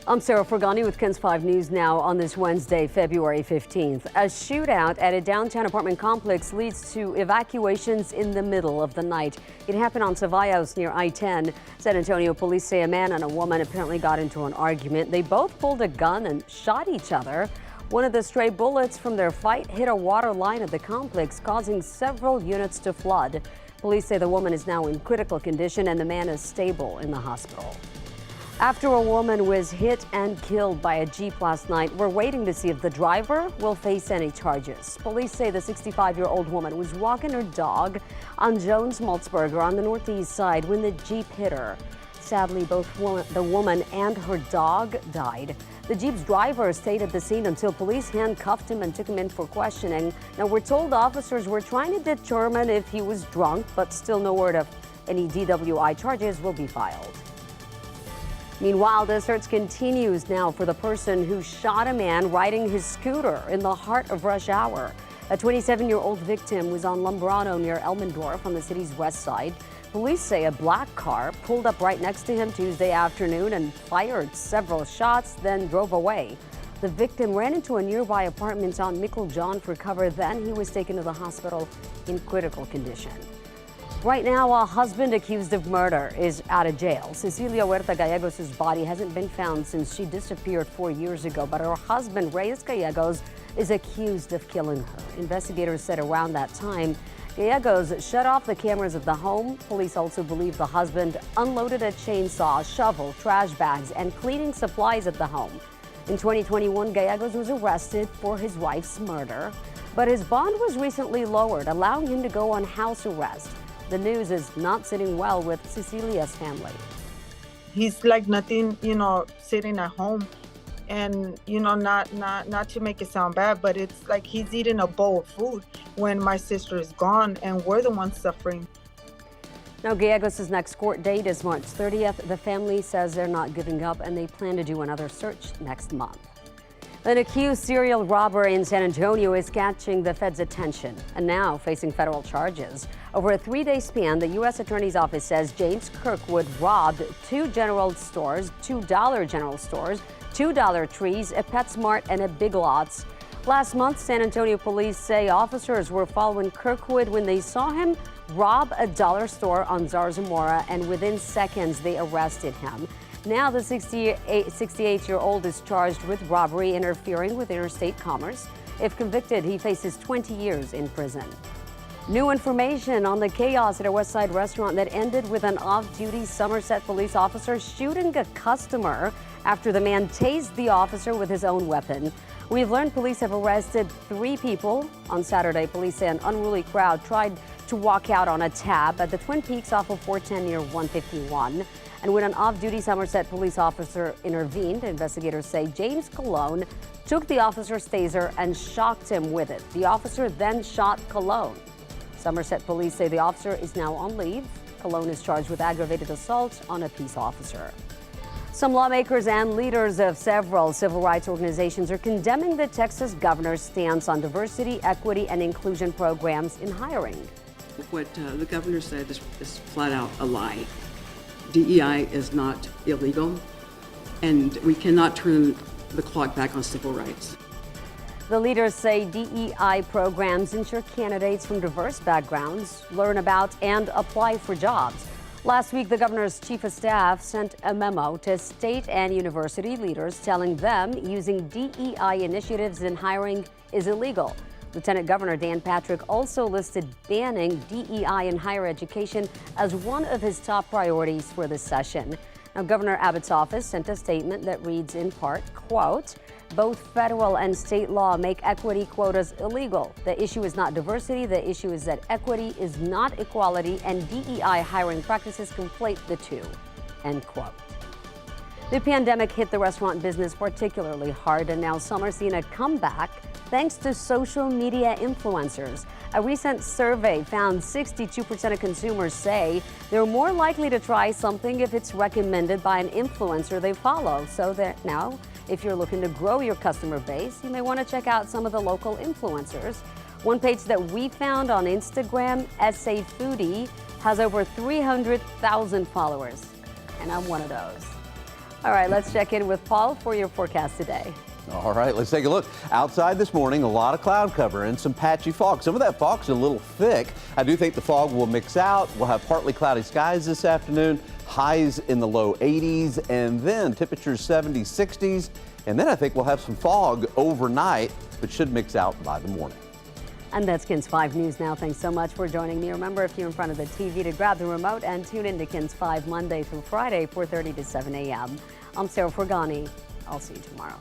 I'm Sarah Fergani with KENS 5 News Now on this Wednesday, February 15th. A shootout at a downtown apartment complex leads to evacuations in the middle of the night. It happened on Cevallos near I-10. San Antonio police say a man and a woman apparently got into an argument. They both pulled a gun and shot each other. One of the stray bullets from their fight hit a water line at the complex, causing several units to flood. Police say the woman is now in critical condition and the man is stable in the hospital. After a woman was hit and killed by a Jeep last night, we're waiting to see if the driver will face any charges. Police say the 65-year-old woman was walking her dog on Jones Maltzberger on the northeast side when the Jeep hit her. Sadly, both the woman and her dog died. The Jeep's driver stayed at the scene until police handcuffed him and took him in for questioning. Now, we're told officers were trying to determine if he was drunk, but still no word of any DWI charges will be filed. Meanwhile, the search continues now for the person who shot a man riding his scooter in the heart of rush hour. A 27-year-old victim was on Lumbrano near Elmendorf on the city's west side. Police say a black car pulled up right next to him Tuesday afternoon and fired several shots, then drove away. The victim ran into a nearby apartment on Mickle John for cover. Then he was taken to the hospital in critical condition. Right now, a husband accused of murder is out of jail. Cecilia Huerta Gallegos' body hasn't been found since she disappeared 4 years ago, but her husband, Reyes Gallegos, is accused of killing her. Investigators said around that time, Gallegos shut off the cameras at the home. Police also believe the husband unloaded a chainsaw, shovel, trash bags, and cleaning supplies at the home. In 2021, Gallegos was arrested for his wife's murder, but his bond was recently lowered, allowing him to go on house arrest. The news is not sitting well with Cecilia's family. He's like nothing, sitting at home and, not to make it sound bad, but it's like he's eating a bowl of food when my sister is gone and we're the ones suffering. Now, Gallegos' next court date is March 30th. The family says they're not giving up and they plan to do another search next month. An accused serial robber in San Antonio is catching the Fed's attention and now facing federal charges. Over a 3-day span, the U.S. Attorney's Office says James Kirkwood robbed two general stores, $2 general stores, $2 trees, a PetSmart, and a Big Lots. Last month, San Antonio police say officers were following Kirkwood when they saw him rob a dollar store on Zarzamora, and within seconds they arrested him. Now the 68-year-old is charged with robbery interfering with interstate commerce. If convicted, he faces 20 years in prison. New information on the chaos at a West Side restaurant that ended with an off-duty Somerset police officer shooting a customer after the man tased the officer with his own weapon. We've learned police have arrested 3 people. On Saturday, police say an unruly crowd tried to walk out on a tab at the Twin Peaks off of 410 near 151. And when an off-duty Somerset police officer intervened, investigators say James Colon took the officer's taser and shocked him with it. The officer then shot Colon. Somerset police say the officer is now on leave. Colon is charged with aggravated assault on a peace officer. Some lawmakers and leaders of several civil rights organizations are condemning the Texas governor's stance on diversity, equity, and inclusion programs in hiring. What the governor said is flat out a lie. DEI is not illegal, and we cannot turn the clock back on civil rights. The leaders say DEI programs ensure candidates from diverse backgrounds learn about and apply for jobs. Last week, the governor's chief of staff sent a memo to state and university leaders telling them using DEI initiatives in hiring is illegal. Lieutenant Governor Dan Patrick also listed banning DEI in higher education as one of his top priorities for this session. Now, Governor Abbott's office sent a statement that reads in part, quote, both federal and state law make equity quotas illegal. The issue is not diversity. The issue is that equity is not equality, and DEI hiring practices conflate the two, end quote. The pandemic hit the restaurant business particularly hard, and now some are seeing a comeback thanks to social media influencers. A recent survey found 62% of consumers say they're more likely to try something if it's recommended by an influencer they follow. So that now, if you're looking to grow your customer base, you may want to check out some of the local influencers. One page that we found on Instagram, SA Foodie, has over 300,000 followers, and I'm one of those. All right, let's check in with Paul for your forecast today. All right, let's take a look. Outside this morning, a lot of cloud cover and some patchy fog. Some of that fog's a little thick. I do think the fog will mix out. We'll have partly cloudy skies this afternoon, highs in the low 80s, and then temperatures 70s, 60s. And then I think we'll have some fog overnight, but should mix out by the morning. And that's KENS 5 News now. Thanks so much for joining me. Remember, if you're in front of the TV, to grab the remote and tune in to KENS 5 Monday through Friday, 4:30 to 7 a.m. I'm Sarah Forgani. I'll see you tomorrow.